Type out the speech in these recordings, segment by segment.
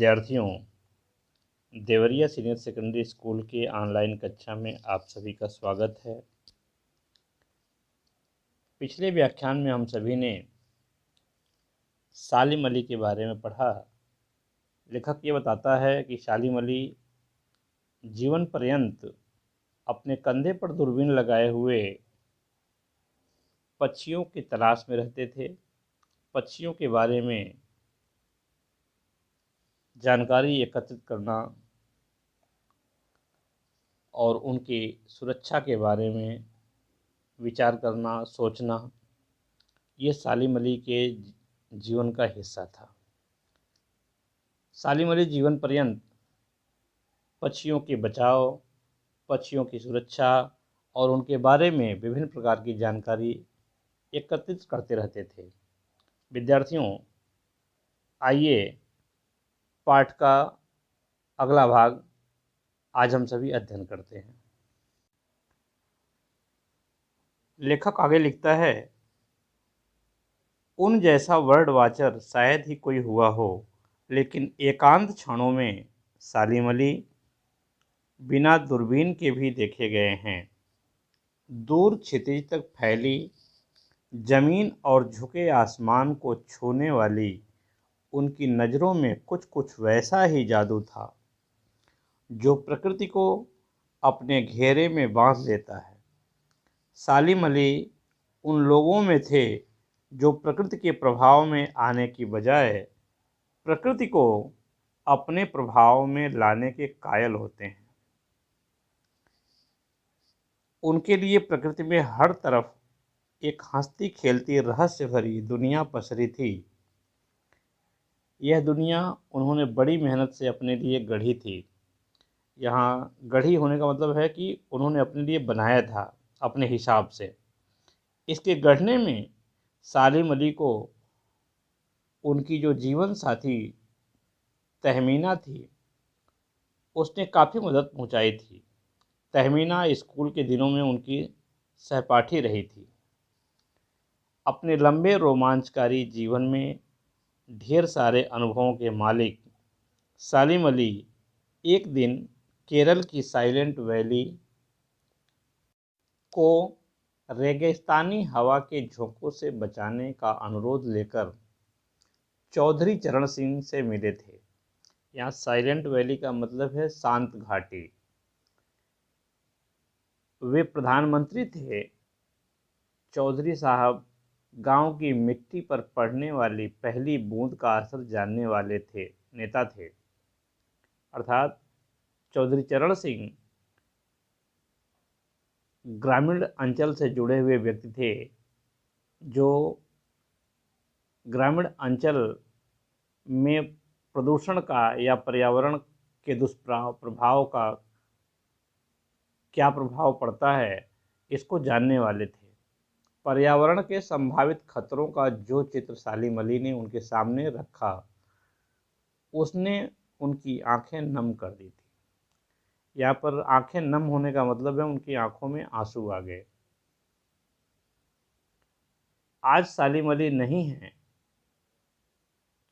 विद्यार्थियों, Deoria senior secondary school के online कक्षा में आप सभी का स्वागत है। पिछले व्याख्यान में हम सभी ने सालिम अली के बारे में पढ़ा। लेखक ये बताता है कि सालिम अली जीवन पर्यंत अपने कंधे पर दूरबीन लगाए हुए पक्षियों की तलाश में रहते थे। पक्षियों के बारे में जानकारी एकत्रित करना और उनकी सुरक्षा के बारे में विचार करना, सोचना, ये सालिम अली के जीवन का हिस्सा था। सालिम अली जीवन पर्यंत पक्षियों के बचाव, पक्षियों की सुरक्षा और उनके बारे में विभिन्न प्रकार की जानकारी एकत्रित करते रहते थे। विद्यार्थियों, आइए पाठ का अगला भाग आज हम सभी अध्ययन करते हैं। लेखक आगे लिखता है, उन जैसा वर्ड वाचर शायद ही कोई हुआ हो, लेकिन एकांत क्षणों में सालिम अली बिना दूरबीन के भी देखे गए हैं। दूर क्षितिज तक फैली जमीन और झुके आसमान को छूने वाली उनकी नज़रों में कुछ कुछ वैसा ही जादू था जो प्रकृति को अपने घेरे में बांध लेता है। सालिम अली उन लोगों में थे जो प्रकृति के प्रभाव में आने की बजाय प्रकृति को अपने प्रभाव में लाने के कायल होते हैं। उनके लिए प्रकृति में हर तरफ एक हंसती खेलती रहस्य भरी दुनिया पसरी थी। यह दुनिया उन्होंने बड़ी मेहनत से अपने लिए गढ़ी थी। यहाँ गढ़ी होने का मतलब है कि उन्होंने अपने लिए बनाया था अपने हिसाब से। इसके गढ़ने में सालिम अली को उनकी जो जीवन साथी तहमीना थी, उसने काफ़ी मदद पहुँचाई थी। तहमीना स्कूल के दिनों में उनकी सहपाठी रही थी। अपने लंबे रोमांचकारी जीवन में ढेर सारे अनुभवों के मालिक सालिम अली एक दिन केरल की साइलेंट वैली को रेगिस्तानी हवा के झोंकों से बचाने का अनुरोध लेकर चौधरी चरण सिंह से मिले थे। यहाँ साइलेंट वैली का मतलब है शांत घाटी। वे प्रधानमंत्री थे। चौधरी साहब गांव की मिट्टी पर पड़ने वाली पहली बूंद का असर जानने वाले नेता थे। अर्थात चौधरी चरण सिंह ग्रामीण अंचल से जुड़े हुए व्यक्ति थे जो ग्रामीण अंचल में प्रदूषण का या पर्यावरण के दुष्प्रभाव का क्या प्रभाव पड़ता है, इसको जानने वाले थे। पर्यावरण के संभावित खतरों का जो चित्र सालिम अली ने उनके सामने रखा, उसने उनकी आंखें नम कर दी थी। यहाँ पर आंखें नम होने का मतलब है उनकी आंखों में आंसू आ गए। आज सालिम अली नहीं हैं,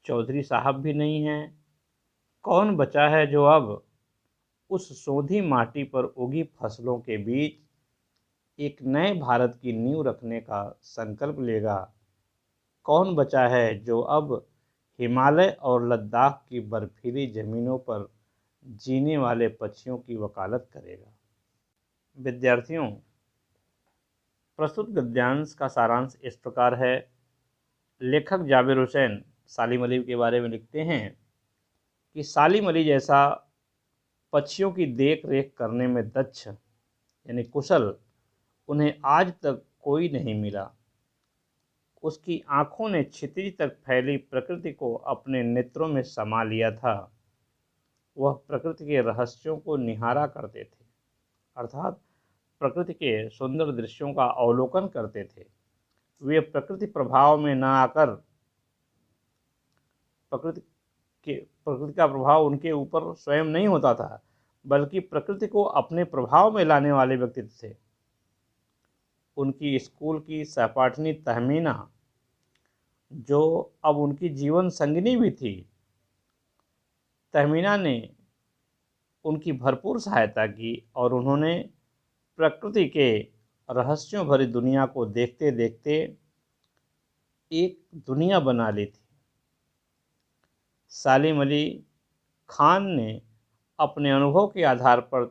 चौधरी साहब भी नहीं हैं। कौन बचा है जो अब उस सोंधी माटी पर उगी फसलों के बीच एक नए भारत की नींव रखने का संकल्प लेगा? कौन बचा है जो अब हिमालय और लद्दाख की बर्फीली ज़मीनों पर जीने वाले पक्षियों की वकालत करेगा? विद्यार्थियों, प्रस्तुत गद्यांश का सारांश इस प्रकार है। लेखक जाबिर हुसैन सालिम अली के बारे में लिखते हैं कि सालिम अली जैसा पक्षियों की देख रेख करने में दक्ष यानी कुशल उन्हें आज तक कोई नहीं मिला। उसकी आँखों ने क्षितिज तक फैली प्रकृति को अपने नेत्रों में समा लिया था। वह प्रकृति के रहस्यों को निहारा करते थे, अर्थात प्रकृति के सुंदर दृश्यों का अवलोकन करते थे। वे प्रकृति प्रभाव में न आकर प्रकृति का प्रभाव उनके ऊपर स्वयं नहीं होता था, बल्कि प्रकृति को अपने प्रभाव में लाने वाले व्यक्ति थे। उनकी स्कूल की सहपाठिनी तहमीना, जो अब उनकी जीवन संगिनी भी थी, तहमीना ने उनकी भरपूर सहायता की और उन्होंने प्रकृति के रहस्यों भरी दुनिया को देखते देखते एक दुनिया बना ली थी। सालिम अली खान ने अपने अनुभव के आधार पर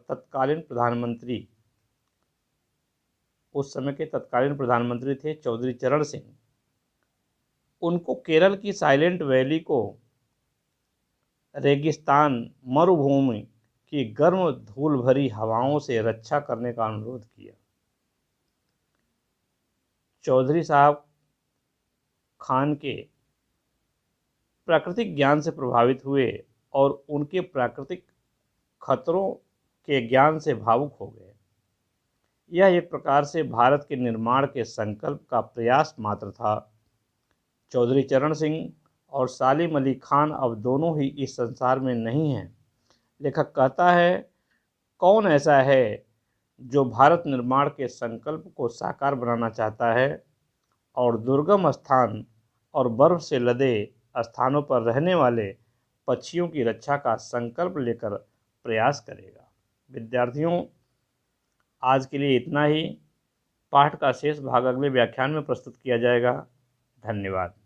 उस समय के तत्कालीन प्रधानमंत्री थे चौधरी चरण सिंह, उनको केरल की साइलेंट वैली को रेगिस्तान मरुभूमि की गर्म धूल भरी हवाओं से रक्षा करने का अनुरोध किया। चौधरी साहब खान के प्राकृतिक ज्ञान से प्रभावित हुए और उनके प्राकृतिक खतरों के ज्ञान से भावुक हो गए। यह एक प्रकार से भारत के निर्माण के संकल्प का प्रयास मात्र था। चौधरी चरण सिंह और सालिम अली खान अब दोनों ही इस संसार में नहीं हैं। लेखक कहता है, कौन ऐसा है जो भारत निर्माण के संकल्प को साकार बनाना चाहता है और दुर्गम स्थान और बर्फ से लदे स्थानों पर रहने वाले पक्षियों की रक्षा का संकल्प लेकर प्रयास करेगा। विद्यार्थियों, आज के लिए इतना ही। पाठ का शेष भाग अगले व्याख्यान में प्रस्तुत किया जाएगा। धन्यवाद।